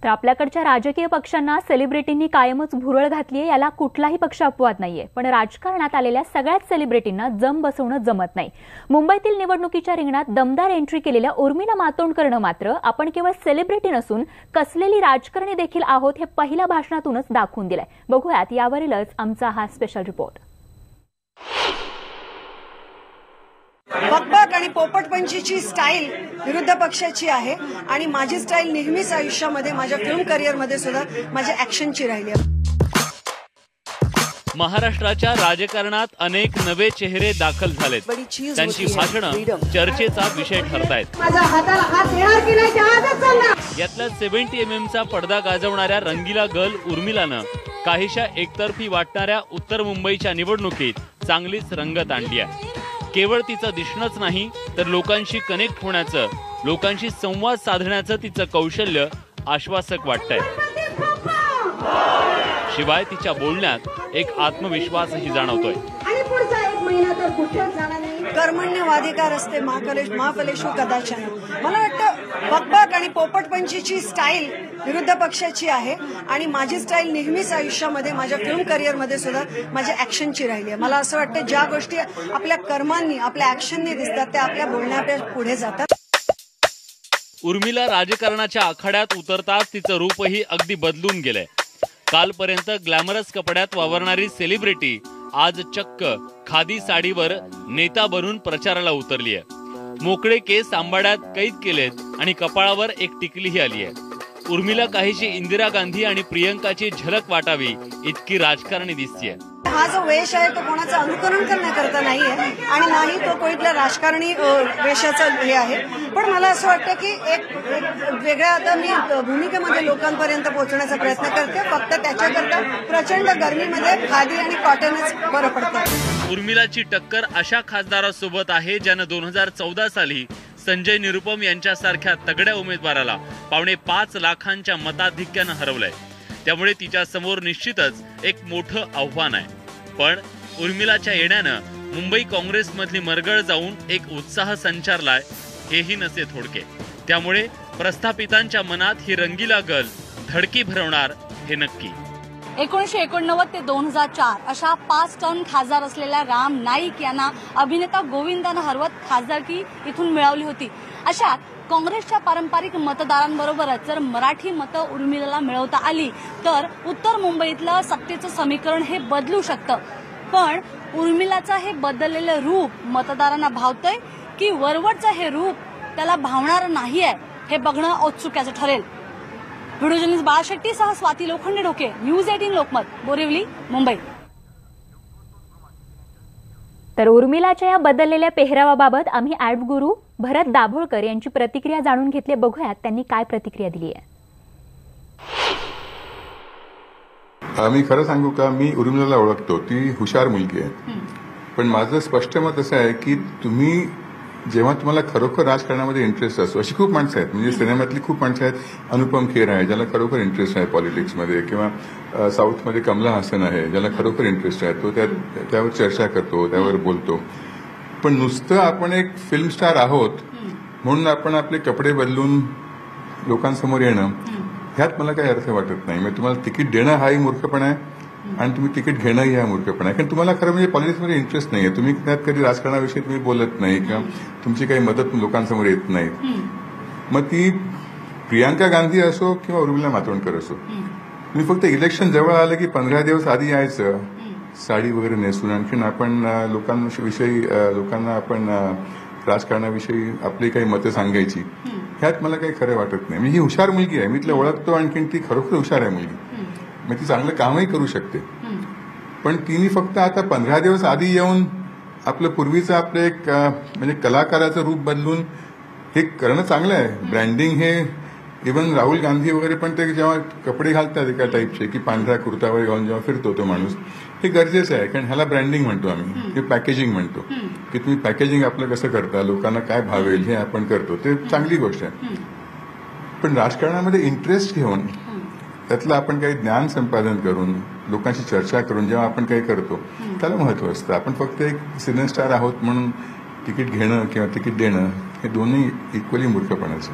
तर आपल्याकडच्या राजकीय पक्षांना सेलिब्रिटींनी कायमच भुरळ घातली आहे, याला कुठलाही पक्ष अपवाद नाहीये. पण राजकारणात आलेल्या सगळ्याच सेलिब्रिटींना जम बसवणं जमत नाही. मुंबईतील निवडणुकीच्या रिंगणात दमदार एंट्री केलेल्या उर्मिला मातोंडकरनं मात्र आपण केवळ सेलिब्रिटी नसून कसलेली राजकारणी देखील आहोत हे पहिल्या भाषणातूनच दाखवून दिलंय. बघूयात यावरीलच आमचा हा स्पेशल रिपोर्ट. बकबक आणि पोपटपंचीची स्टाईल विरुद्ध पक्षाची आहे आणि माझी स्टाईल नेहमीच आयुष्यामध्ये माझ्या फिल्म करिअरमध्ये सुद्धा माझ्या ऍक्शनची राहिली आहे. महाराष्ट्राच्या राजकारणात अनेक नवे चेहरे दाखल झालेत. त्यांची भाषणं चर्चेचा विषय ठरतायत. यातल्या 70 mm पडदा गाजवणाऱ्या रंगीला गर्ल उर्मिलानं काहीशा एकतर्फी वाटणाऱ्या उत्तर मुंबईच्या निवडणुकीत चांगलीच रंगत आणली आहे. केवळ तिचं दिसणंच नाही तर लोकांशी कनेक्ट होण्याचं, लोकांशी संवाद साधण्याचं तिचं कौशल्य आश्वासक वाटतंय. शिवाय तिच्या बोलण्यात एक आत्मविश्वासही जाणवतोय. कर्मण्यवाधिकार असते महाफलेषु कदाचन. मला वाटतं बकबक आणि पोपटपंचीची स्टाईल विरुद्ध पक्षाची आहे आणि माझी स्टाईल नेहमीच आयुष्यामध्ये माझ्या फिल्म करिअरमध्ये सुद्धा माझ्या ऍक्शनची राहिली आहे. मला असं वाटतं ज्या गोष्टी आपल्या कर्मांनी आपल्या ऍक्शनने दिसतात त्या आपल्या बोलण्यात पुढे जातात. उर्मिला राजकारणाच्या आखाड्यात उतरताच तिचं रूपही अगदी बदलून गेलंय. कालपर्यंत ग्लॅमरस कपड्यात वावरणारी सेलिब्रिटी आज चक्क खादी साडीवर नेता बनून प्रचाराला उतरली आहे. मोकळे केस आंबाड्यात कैद केलेत आणि कपाळावर एक टिकलीही आली आहे. उर्मिला काहीशी इंदिरा गांधी आणि प्रियंकाची झलक वाटावी इतकी राजकारणी दिसतीये. हा जो वेश आहे तो कोणाचं अनुकरण करण्याकरता नाहीये आणि नाही तो कोणत्या राजकारणी वेशाचा हे आहे. पण मला असं वाटतं की एक वेगळ्या आता मी भूमिकेमध्ये लोकांपर्यंत पोहोचण्याचा प्रयत्न करते. फक्त त्याच्याकरता प्रचंड गरमीमध्ये खादी आणि कॉटनच बरं पडतं. उर्मिलाची टक्कर अशा खासदारासोबत आहे ज्यानं 2014 साली संजय निरुपम यांच्यासारख्या तगड्या उमेदवाराला 5.5 लाखांच्या मताधिक्यानं हरवलंय. त्यामुळे तिच्या समोर निश्चितच एक मोठं आव्हान आहे. पण उर्मिलाच्या येण्यानं मुंबई काँग्रेसमधली मरगळ जाऊन एक उत्साह संचारलाय हेही नसे थोडके. त्यामुळे प्रस्थापितांच्या मनात ही रंगीला गर्ल धडकी भरवणार हे नक्की. 1989 ते 2004 अशा 5 टर्म खासदार असलेल्या राम नाईक यांना अभिनेता गोविंदानं हरवत खासदारकी इथून मिळवली होती. अशात काँग्रेसच्या पारंपरिक मतदारांबरोबरच जर मराठी मतं उर्मिलाला मिळवता आली तर उत्तर मुंबईतलं सत्तेचं समीकरण हे बदलू शकतं. पण उर्मिलाचं हे बदललेलं रूप मतदारांना भावतंय की वरवरचं हे रूप त्याला भावणार नाहीये हे बघणं औत्सुक्याचं ठरेल. व्हिडिओ जर्नलिस्ट बाळा शेट्टीसह स्वाती लोखंडे ढोके, न्यूज 18 लोकमत, बोरिवली, मुंबई. तर उर्मिलाच्या या बदललेल्या पेहरावाबाबत आम्ही ऍड गुरु भरत दाभोळकर यांची प्रतिक्रिया जाणून घेतली. बघूयात त्यांनी काय प्रतिक्रिया दिली आहे. मी खरं सांगू का, मी उर्मिलाला ओळखतो. ती हुशार मुलगी आहे. पण माझं स्पष्ट मत असं आहे की तुम्ही जेव्हा तुम्हाला खरोखर राजकारणामध्ये इंटरेस्ट असतो, अशी खूप माणसं आहेत, म्हणजे सिनेमातली खूप माणसं आहेत. अनुपम खेर आहे ज्याला खरोखर इंटरेस्ट आहे पॉलिटिक्समध्ये, किंवा साऊथमध्ये कमला हासन आहे ज्याला खरोखर इंटरेस्ट आहे. तो त्यावर चर्चा करतो, त्यावर बोलतो. पण नुसतं आपण एक फिल्म स्टार आहोत म्हणून आपण आपले कपडे बदलून लोकांसमोर येणं ह्यात मला काही अर्थ वाटत नाही. म्हणजे तुम्हाला तिकीट देणं हाही मूर्खपणा आहे आणि तुम्ही तिकीट घेणंही हा मूर्खपणा आहे. कारण तुम्हाला खरं म्हणजे पॉलिटिक्समध्ये इंटरेस्ट नाहीये. तुम्ही त्यात कधी राजकारणाविषयी तुम्ही बोलत नाही किंवा तुमची काही मदत लोकांसमोर येत नाही. मग ती प्रियांका गांधी असो किंवा उर्मिला मातोंडकर असो, तुम्ही फक्त इलेक्शन जवळ आलं की 15 दिवस आधी यायचं साडी वगैरे नेसून, आणखीन आपण लोकांना आपण राजकारणाविषयी आपली काही मतं सांगायची. ह्यात मला काही खरं वाटत नाही. म्हणजे ही हुशार मुलगी आहे, मी तिला ओळखतो. आणखीन ती खरोखर हुशार आहे मुलगी. मग ती चांगलं कामही करू शकते. पण तिने फक्त आता 15 दिवस आधी येऊन आपलं पूर्वीचं आपलं एक म्हणजे कलाकाराचं रूप बदलून हे करणं चांगलं आहे. ब्रँडिंग हे इव्हन राहुल गांधी वगैरे पण ते जेव्हा कपडे घालतात एका टाईपचे की पांढऱ्या कुर्तावर घालून जेव्हा फिरतो तो माणूस, हे गरजेचं आहे. कारण ह्याला ब्रँडिंग म्हणतो आम्ही, हे पॅकेजिंग म्हणतो. की तुम्ही पॅकेजिंग आपलं कसं करता, लोकांना काय भावेल हे आपण करतो, ते चांगली गोष्ट आहे. पण राजकारणामध्ये इंटरेस्ट घेऊन त्यातलं आपण काही ज्ञान संपादन करून लोकांशी चर्चा करून जेव्हा आपण काही करतो त्याला महत्व असतं. आपण फक्त एक सिने स्टार आहोत म्हणून तिकीट घेणं किंवा तिकीट देणं हे दोन्ही इक्वली मूर्खपणाचं.